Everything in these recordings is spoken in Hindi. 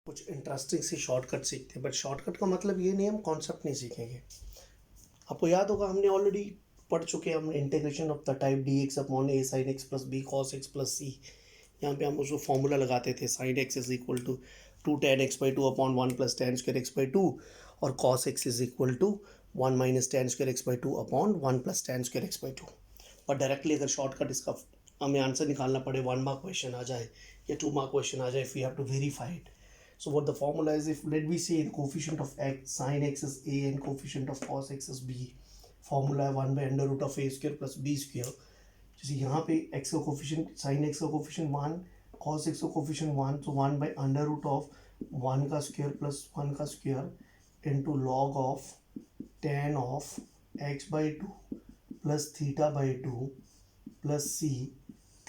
कुछ इंटरेस्टिंग सी शॉर्टकट सीखते हैं, बट शॉर्टकट का मतलब ये नहीं हम कॉन्सेप्ट नहीं सीखेंगे। आपको याद होगा हमने ऑलरेडी पढ़ चुके हैं, हमने integration of the type d x upon a sine x plus b cos x plus c. यहाँ पे हम उसको फॉर्मूला लगाते थे, sine x is equal to 2 tan x/2 upon 1 plus tan square x/2 और cos x is equal to 1 minus tan square x/2 upon 1 plus tan square x/2। और डायरेक्टली अगर शॉर्टकट इसका हमें आंसर निकालना पड़े, 1 मार्क क्वेश्चन आ जाए या 2 मार्क क्वेश्चन आ जाए, if you have to verify it. So what the formula is, if let me say the coefficient of x sin x is a and coefficient of cos x is b, formula 1 by under root of a square plus b square. जैसे यहाँ पे x का कोफिशिएंट sin x का कोफिशिएंट 1, cos x का कोफिशिएंट 1, तो 1 by under root of 1 का स्क्वायर प्लस 1 का square into log of tan of x by 2 plus theta by 2 plus c.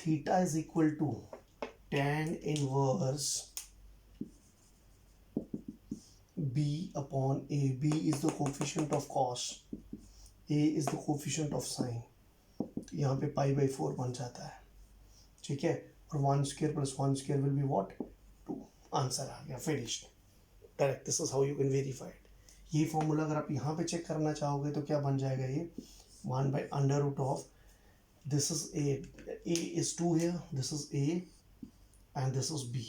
Theta is equal to tan inverse b upon a. b is the coefficient of cos, a is the coefficient of sin. यहाँ पे पाई बाई 4 बन जाता है, ठीक है। और 1 square plus 1 square will be what 2. Answer आ गया, finished, correct. This is how you can verify it. ये फॉर्मूला अगर आप यहाँ पे चेक करना चाहोगे तो क्या बन जाएगा, ये 1 by under root of this is a is 2 here, this is a and this is b,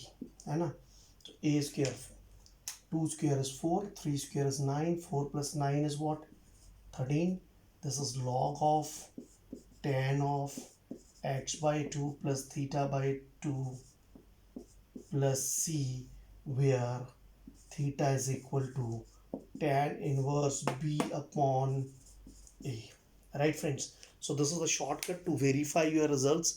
है ना। तो a square 2 square is 4, 3 square is 9, 4 plus 9 is what? 13. This is log of tan of x by 2 plus theta by 2 plus c, where theta is equal to tan inverse b upon a. Right, friends? So this is a shortcut to verify your results,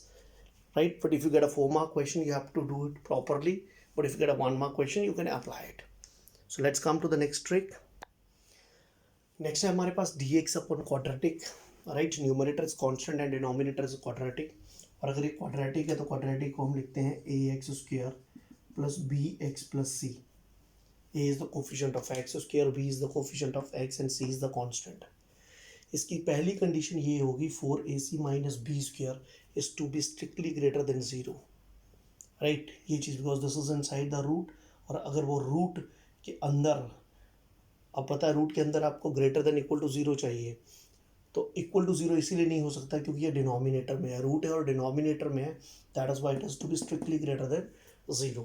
right? But if you get a 4 mark question, you have to do it properly. But if you get a 1 mark question, you can apply it. So let's come to the next trick. Next है हमारे पास dx upon quadratic, right? Numerator is constant and denominator is quadratic. और अगर ये quadratic है तो quadratic को हम लिखते हैं ax square plus bx plus c. a is the coefficient of x square, b is the coefficient of x and c is the constant. इसकी पहली कंडीशन ये होगी 4ac minus b square is to be strictly greater than 0, right? ये चीज़ because this is inside the root, और अगर वो root के अंदर, अब पता है रूट के अंदर आपको ग्रेटर देन इक्वल टू 0 चाहिए, तो इक्वल टू 0 इसीलिए नहीं हो सकता क्योंकि ये डिनोमिनेटर में है, रूट है और डिनोमिनेटर में है, that is why it has to be strictly greater than 0.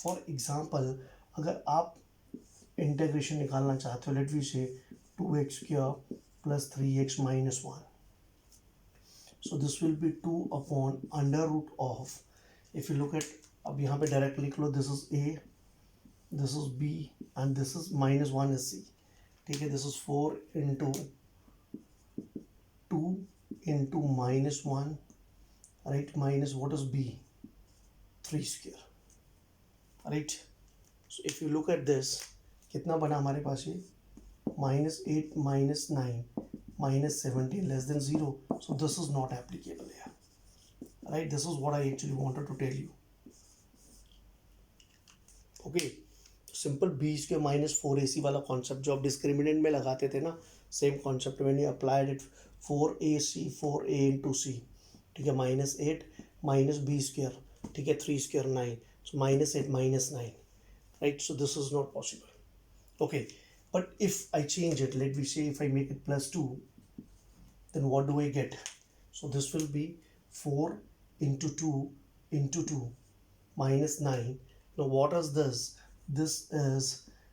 For example अगर आप इंटीग्रेशन निकालना चाहते हो, late we say 2x square plus 3x minus 1, so this will be 2 upon under root of, if you look at, अब यहाँ पे डायरेक्ट लिख लो, this is a, this is b and this is minus 1 is c, ठीक है। this is 4 into 2 into minus 1, right, minus what is b, 3 square, right? So if you look at this, कितना बना हमारे पास ये, minus 8 minus 9 minus 17 less than 0, so this is not applicable here, right? This is what I actually wanted to tell you, okay? Simple b square minus 4ac वाला कॉन्सेप्ट जो आप डिस्क्रिमिनेंट में लगाते थे ना, सेम कॉन्सेप्ट मैंने applied it, 4ac 4a into c, ठीक है, माइनस 8 माइनस बी स्क्वायर, ठीक है, 3 square 9, so minus 8 minus 9, right? So this is not possible, okay. But if I change it, let we say if I make it plus 2, then what do I get? So this will be 4 into 2 minus 9. Now what is this? This is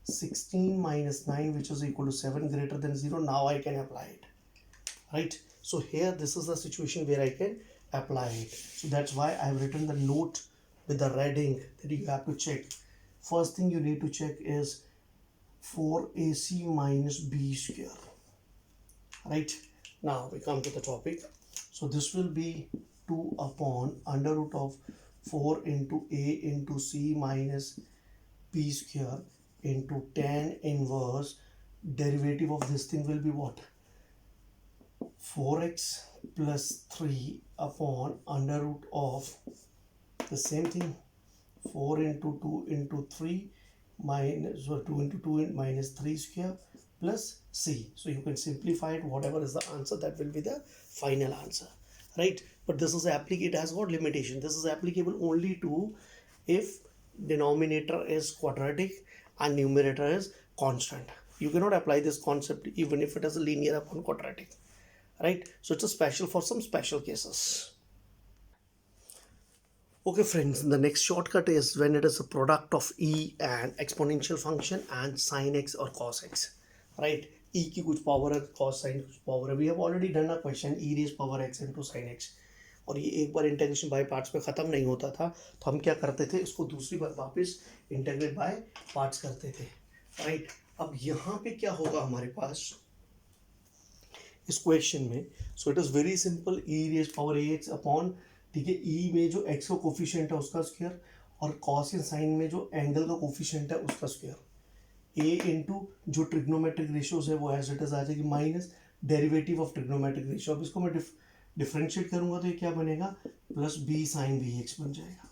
16 minus 9, which is equal to 7 greater than 0. Now I can apply it, right? So here this is the situation where I can apply it. So that's why I have written the note with the red ink that you have to check. First thing you need to check is 4ac minus b square, right? Now we come to the topic. So this will be 2 upon under root of 4 into a into c minus b square into tan inverse, derivative of this thing will be what, 4x plus 3 upon under root of the same thing, 4 into 2 into 3 minus 2 into 2 minus 3 square plus c. So you can simplify it, whatever is the answer that will be the final answer, right? But this is applicable, it has got limitation. This is applicable only to if denominator is quadratic and numerator is constant. You cannot apply this concept even if it is linear upon quadratic, right? So it's a special for some special cases. Okay friends, the next shortcut is when it is a product of e and exponential function and sin x or cos x, right? E की कुछ पावर है, cos sin कुछ पावर है. We have already done a question e raised power x into sin x. और ये एक बार इंटेग्रेशन बाय पार्ट्स में ख़त्म नहीं होता था, तो हम क्या करते थे, इसको दूसरी बार वापस इंटेग्रेट बाय पार्ट्स करते थे, राइट? अब यहाँ पे क्या होगा हमारे पास इस क्वेश्चन में, so it is very simple, e raise power a x upon, ठीक है, ई में जो एक्स का कोफिशिएंट है उसका स्क्वायर और कॉस एंड साइन में जो एंगल का कोफिशिएंट है उसका स्क्वायर, ए इंटू जो ट्रिग्नोमेट्रिक रेशियोज है वो एज इट इज आ जाएगी minus derivative of trigonometric ratio. अब इसको मैं डिफ्रेंशिएट करूंगा तो ये क्या बनेगा, plus b sine b x बन जाएगा.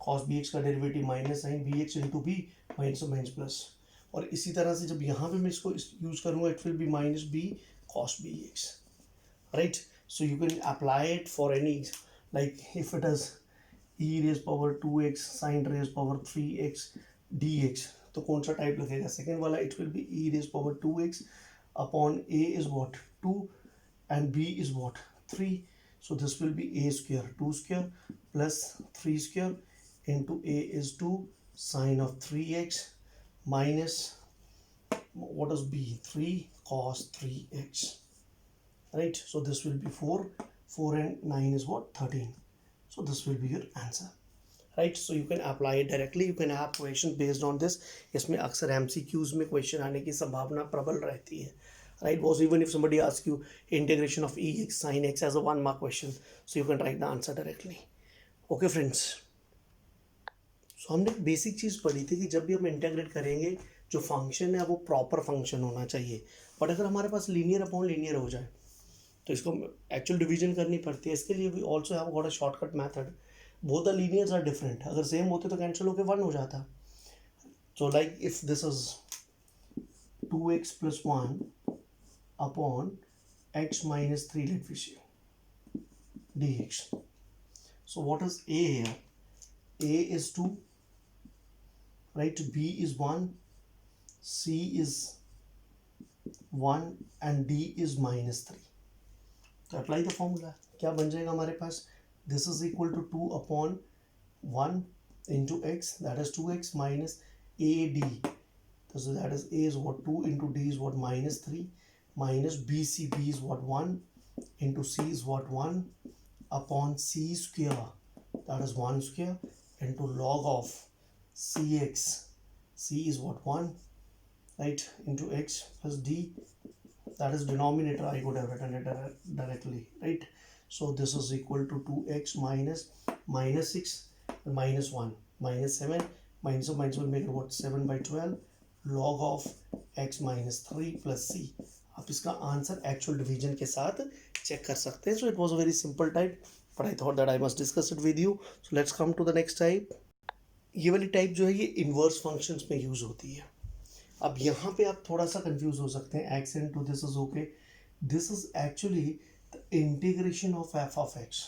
कॉस बी एक्स का derivative minus sine b x into b, minus और माइनस प्लस. और इसी तरह से जब यहाँ पे मैं इसको यूज करूंगा it will be minus b cos b x, right? So you can apply it for any, like if it is e raised power 2x sin raised power 3x dx, तो कौन सा टाइप लगेगा, सेकेंड वाला. It will B e raised power 2x upon a is what 2 and b is what 3, so this will be a square 2 square plus 3 square into a is 2 sin of 3x minus what is b 3 cos 3x, right? So this will be 4 and 9 is what 13, so this will be your answer, right? So you can apply it directly, you can have questions based on this. इसमें अक्सर MCQs में क्वेश्चन आने की संभावना प्रबल रहती है, right? Was even if somebody asks you integration of ex sin x as a 1 mark question, so you can write the answer directly. Okay friends, so हमने बेसिक चीज़ पढ़ी थी कि जब भी हम इंटेग्रेट करेंगे जो फंक्शन है वो प्रॉपर फंक्शन होना चाहिए, बट अगर हमारे पास लीनियर अपॉन लीनियर हो जाए तो इसको एक्चुअल डिवीजन करनी पड़ती है. इसके लिए we also have got a shortcut method. Both the linears are different, अगर सेम होते तो कैंसिल होकर 1 हो जाता. So like if this is 2x plus 1 upon x minus 3, let me see, dx. So what is a here? A is 2, right? B is 1, C is 1 and D is minus 3. तो अप्लाई द फॉर्मूला, क्या बन जाएगा हमारे पास, this is equal to 2 upon 1 into x, that is 2x minus a d, so that is a is what 2 into d is what minus 3 minus bc, b is what 1 into c is what 1 upon c square, that is 1 square into log of cx, c is what 1, right, into x plus d, that is denominator. I could have written it directly, right? So this is equal to 2x minus 6 minus 1 minus 7 minus of minus will make it what 7 by 12 log of x minus 3 plus c. आप इसका आंसर एक्चुअल डिवीजन के साथ चेक कर सकते हैं. So it was a very simple type, but I thought that I must discuss it with you. So let's come to the next type. ये वाली टाइप जो है ये इनवर्स फंक्शंस में यूज होती है. अब यहाँ पे आप थोड़ा सा कंफ्यूज हो सकते हैं, x into this is okay, this is actually the integration of f of x.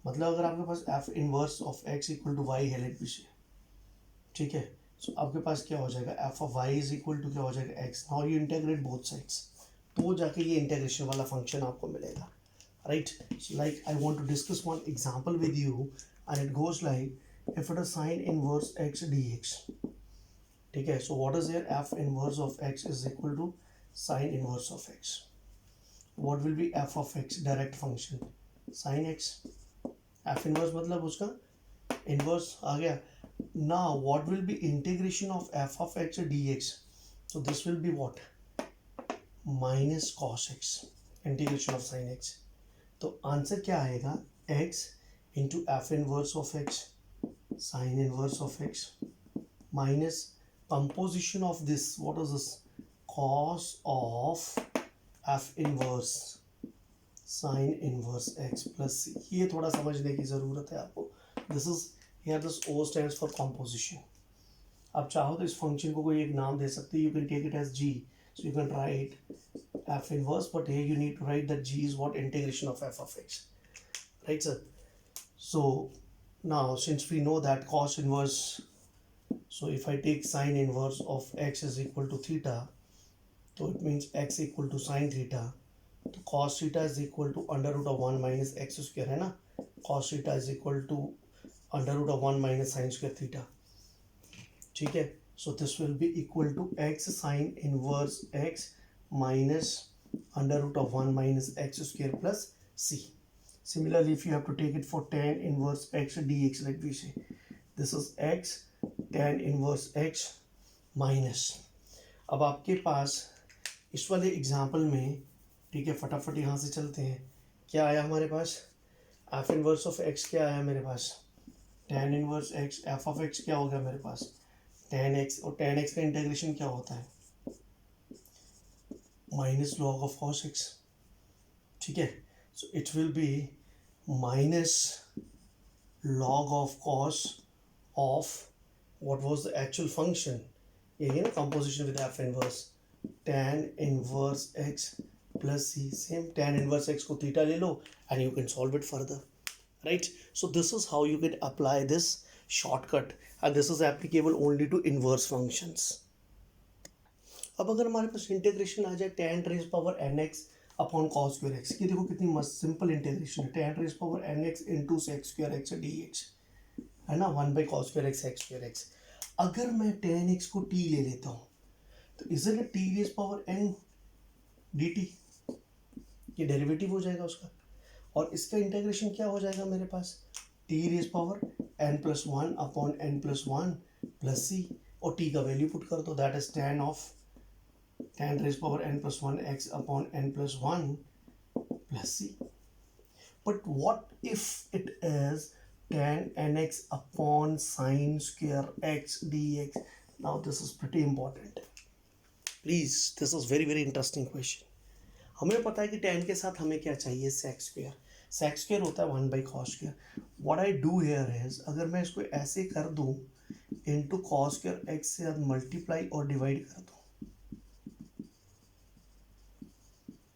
मतलब अगर आपके पास f inverse of x equal to y है लेट बी से, ठीक है, सो आपके पास क्या हो जाएगा, f of y is equal to क्या हो जाएगा x. Now you integrate both sides, तो जाके ये इंटेग्रेशन वाला फंक्शन आपको मिलेगा, right? So like I want to discuss one example with you and it goes like if it is sine inverse x d x, ठीक है. So what is here, f inverse of x is equal to sine inverse of x. What will be f of x, direct function sine x. F inverse मतलब उसका इनवर्स आ गया. Now what will be integration of f of x dx, so this will be what, minus cos x integration of sine x. तो आंसर क्या आएगा, x into F inverse of x sign inverse of x minus composition of this, what is this, cos of f inverse sin inverse x plus c. ये थोड़ा समझने की ज़रूरत है आपको. This is here this O stands for composition. आप चाहो तो इस फंक्शन को कोई एक नाम दे सकते, you can take it as g, so you can write f inverse, but here you need to write that g is what, integration of f of x, right sir? So Now, since we know that cos inverse, so if I take sine inverse of x is equal to theta, so it means x equal to sine theta. तो cos theta is equal to under root of 1 minus x square है ना. Cos theta is equal to under root of 1 minus sine square theta. ठीक है. So this will be equal to x sine inverse x minus under root of 1 minus x square plus c. Similarly, if you have to take it for tan inverse x dx, like we say, this is x tan inverse x minus. अब आपके पास इस वाले एग्जाम्पल में, ठीक है, फटाफट यहाँ से चलते हैं. क्या आया हमारे पास? एफ इनवर्स ऑफ एक्स क्या आया मेरे पास? tan inverse x. F of x क्या हो गया मेरे पास? tan x. और tan x का इंटीग्रेशन क्या होता है? Minus log of cos x. ठीक है. So it will B minus log of cos of what was the actual function. यही ना composition with f inverse. tan inverse x plus c. Same tan inverse x को theta ले लो and you can solve it further, right? So this is how you can apply this shortcut, and this is applicable only to inverse functions. अब अगर हमारे पास इंटीग्रेशन आ जाए tan raised power nx upon cos square x, ये देखो कितनी मस्त सिंपल इंटीग्रेशन है. tan raised power nx into sec square x dx है ना, 1 by cos square x sec square x. अगर मैं tan x को t ले लेता हूँ तो isn't it t raised power n dt, ये डेरिवेटिव हो जाएगा उसका. और इसका इंटीग्रेशन क्या हो जाएगा मेरे पास? t raised power n plus 1 upon n plus 1 plus c, और t का वैल्यू पुट कर दो, that is tan of tan raised power n plus 1 x upon n plus 1 plus c. But what if it is tan nx upon sine square x dx? Now this is pretty important. Please, this is very interesting question. हमें पता है कि tan के साथ हमें क्या चाहिए? sec square. sec square होता है 1 by cos square. What I do here is, अगर मैं इसको ऐसे कर दूं into cos square x से मल्टीप्लाई और डिवाइड कर दूं.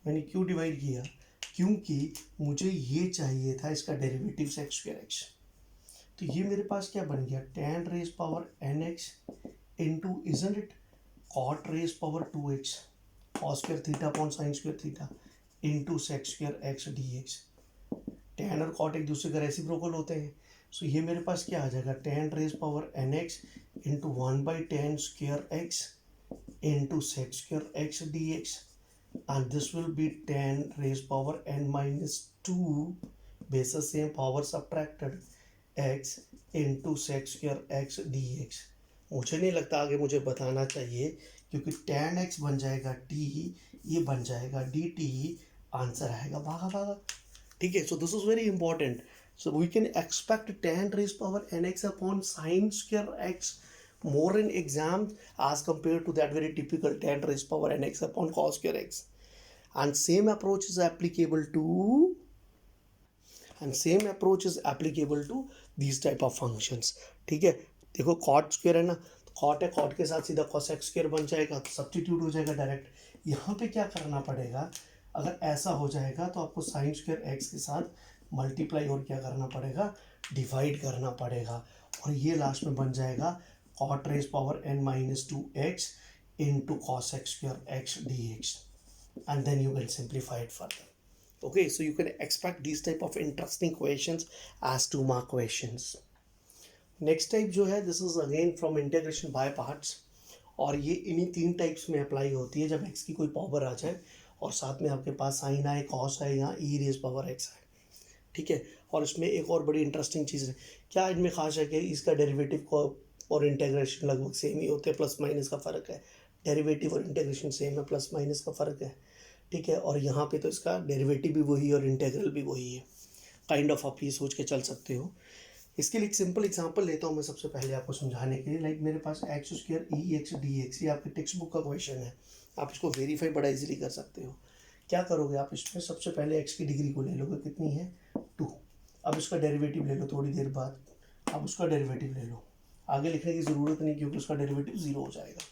मैंने क्यों डिवाइड किया? क्योंकि मुझे ये चाहिए था इसका डेरिवेटिव सेक स्क्वायर एक्स. तो ये मेरे पास क्या बन गया? tan raised power nx into isn't it cot raised power 2x cos square theta upon sin square theta into sec square x dx. tan और cot एक दूसरे का रेसिप्रोकल होते हैं. सो ये मेरे पास क्या आ जाएगा? tan raised power nx into 1 by tan square x into sec square x dx. And this will be tan raised power n minus 2 basis same power subtracted x into sec square x dx. मुझे नहीं लगता आगे मुझे बताना चाहिए, क्योंकि tan x बन जाएगा t, ये बन जाएगा dt, आंसर आएगा भागा भागा. ठीक है. So this is very important. So we can expect tan raised power nx upon sin square x more in exams as compared to that very typical tan raised power nx upon cos square x. And same approach is applicable to these type of functions. ठीक है. देखो cot square है ना, cot है, cot के साथ सीधा cosec square बन जाएगा, तो सब्स्टिट्यूट हो जाएगा डायरेक्ट. यहाँ पे क्या करना पड़ेगा? अगर ऐसा हो जाएगा तो आपको sin square x के साथ मल्टीप्लाई और क्या करना पड़ेगा? डिवाइड करना पड़ेगा. और ये लास्ट में बन जाएगा cot raised power n minus 2x into cosec square x dx. And then you can simplify it further. Okay, so you can expect these type of interesting questions as 2 mark questions. Next type जो है, this is again from integration by parts, और ये इन्हीं 3 टाइप्स में अप्लाई होती है जब x की कोई पावर आ जाए और साथ में आपके पास साइन आए, कॉस आए, यहाँ e रेज पावर x आए. ठीक है. और इसमें एक और बड़ी इंटरेस्टिंग चीज़ है. क्या इनमें खास है कि इसका डेरिवेटिव को और इंटीग्रेशन लगभग सेम ही होते हैं, प्लस माइनस का फ़र्क है. डेरिवेटिव और इंटीग्रेशन सेम है, प्लस माइनस का फ़र्क है. ठीक है. और यहाँ पे तो इसका डेरिवेटिव भी वही और इंटीग्रल भी वही है. काइंड ऑफ आप ये सोच के चल सकते हो. इसके लिए एक सिंपल एग्जांपल लेता हूँ मैं सबसे पहले आपको समझाने के लिए. लाइक मेरे पास x square e x d x, ये आपके टेक्स्ट बुक का क्वेश्चन है. आप इसको वेरीफाई बड़ा इजीली कर सकते हो. क्या करोगे आप? इसमें सबसे पहले एक्स की डिग्री को ले लोगे, कितनी है? 2. अब इसका डेरिवेटिव ले लो, थोड़ी देर बाद अब उसका डेरिवेटिव ले लो. आगे लिखने की ज़रूरत नहीं क्योंकि उसका डेरिवेटिव 0 हो जाएगा.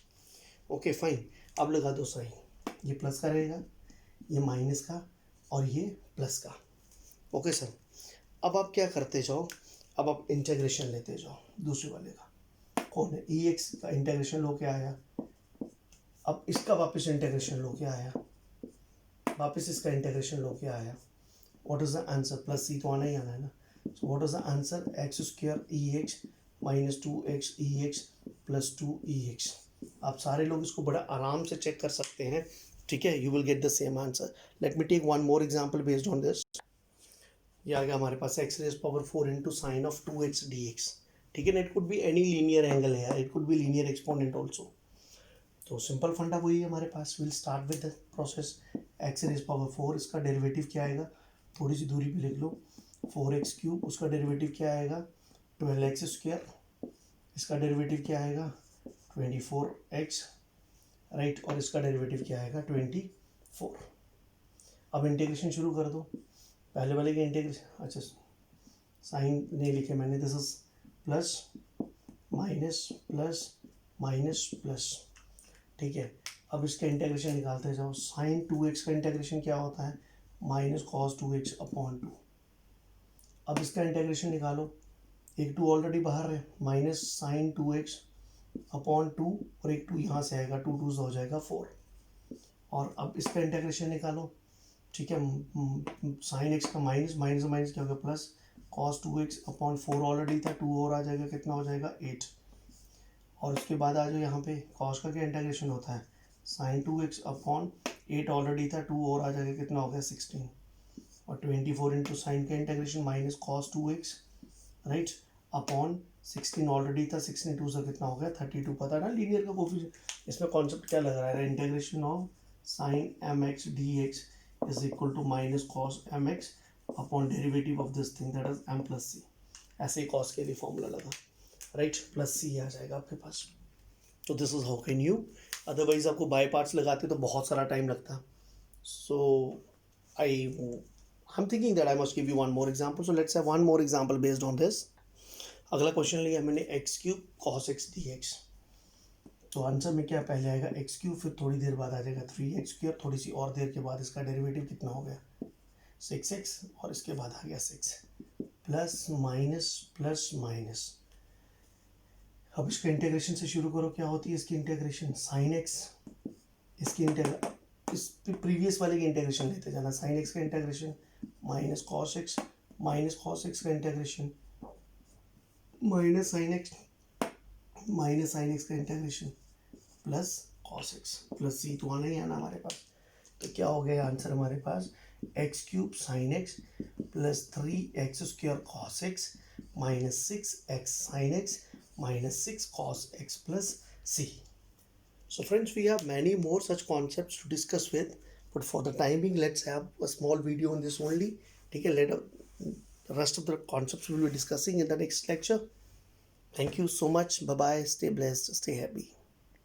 Okay fine. अब लगा दो साइन. ये प्लस का रहेगा, ये माइनस का, और ये प्लस का. Okay sir. अब आप क्या करते जाओ, अब आप इंटीग्रेशन लेते जाओ दूसरे वाले का, कौन है ई एक्स का इंटीग्रेशन लो के आया, अब इसका वापस इंटीग्रेशन लो के आया, वापस इसका इंटीग्रेशन लो के आया, what is the answer, plus C तो आना ही आना है ना। So what is the answer, x square e x minus 2x e x plus 2 आप सारे लोग इसको बड़ा आराम से चेक कर सकते हैं, ठीक है, you will get the same answer. Let me take one more example based on this. ये आ गया हमारे पास x raise power 4 into sine of 2x dx, ठीक है ना, it could be any linear angle है, it could be linear exponent also. तो सिंपल फंडा वही है हमारे पास, will start with the process, x raise power 4 इसका डेरिवेटिव क्या आएगा, थोड़ी सी दूरी पे लिख लो, 4x क्यूब, उसका डेरिवेटिव क्या आएगा 12x स्क्वायर, इसका डेरिवेटिव क्या आएगा 24x, राइट, और इसका डेरिवेटिव क्या आएगा 24। अब इंटीग्रेशन शुरू कर दो, पहले वाले के इंटीग्रेशन, अच्छा साइन नहीं लिखे मैंने, this is plus minus plus minus plus, ठीक है। अब इसका इंटीग्रेशन निकालते जाओ, साइन 2x का इंटीग्रेशन क्या होता है माइनस कॉस 2x अपॉन 2। अब इसका इंटीग्रेशन निकालो, एक 2 ऑलरेडी बाहर है, माइनस साइन 2x अपॉन 2 और एक 2 यहाँ से आएगा, 2 2 हो जाएगा 4। और अब इसका इंटीग्रेशन निकालो, ठीक है, साइन एक्स का माइनस माइनस माइनस क्या हो गया plus, cos 2x upon 4 already था, 2 और आ जाएगा, कितना हो जाएगा 8। और उसके बाद आ जाओ यहाँ पे, कॉस का क्या इंटीग्रेशन होता है साइन 2x अपॉन 8 ऑलरेडी था, 2 और आ जाएगा, कितना हो गया 16। और 24 इंटू साइन का integration minus cos 2x, right, upon 16 already था, 16 2 से कितना हो गया 32। पता है ना लीनियर का कोफिशिएंट, इसमें कॉन्सेप्ट क्या लग रहा है, integration of sine mx dx is equal to minus cos mx upon derivative of this thing that is m plus C. ऐसे ही कॉस के लिए फॉर्मूला लगा, राइट, प्लस सी आ जाएगा आपके पास। तो this is how can you, otherwise आपको बाय पार्ट्स लगाते तो बहुत सारा टाइम लगता। So I am thinking that I must give you one more example, so let's have one more example based on this. अगला क्वेश्चन लिया मैंने x cube cos x d x, तो आंसर में क्या पहले आएगा एक्स क्यूब, फिर थोड़ी देर बाद आ जाएगा 3x स्क्वायर, थोड़ी सी और देर के बाद इसका डेरिवेटिव कितना हो गया 6x, और इसके बाद आ गया 6 प्लस माइनस। अब इसका इंटीग्रेशन से शुरू करो, क्या होती है इसकी इंटीग्रेशन साइन एक्स, इसकी इस प्रीवियस वाले की इंटीग्रेशन लेते जाना, साइन एक्स का इंटीग्रेशन माइनस कॉस एक्स का इंटीग्रेशन माइनस साइन एक्स का integration plus cos x plus C, तो आना ही आना हमारे पास। तो क्या हो गया आंसर हमारे पास, x cube sine x plus 3x square cos x minus 6x sine x minus 6 cos x plus c. So friends, we have many more such concepts to discuss with, but for the time being let's have a small video on this only. Okay, later the rest of the concepts we will be discussing in the next lecture. Thank you so much, bye bye, stay blessed, stay happy.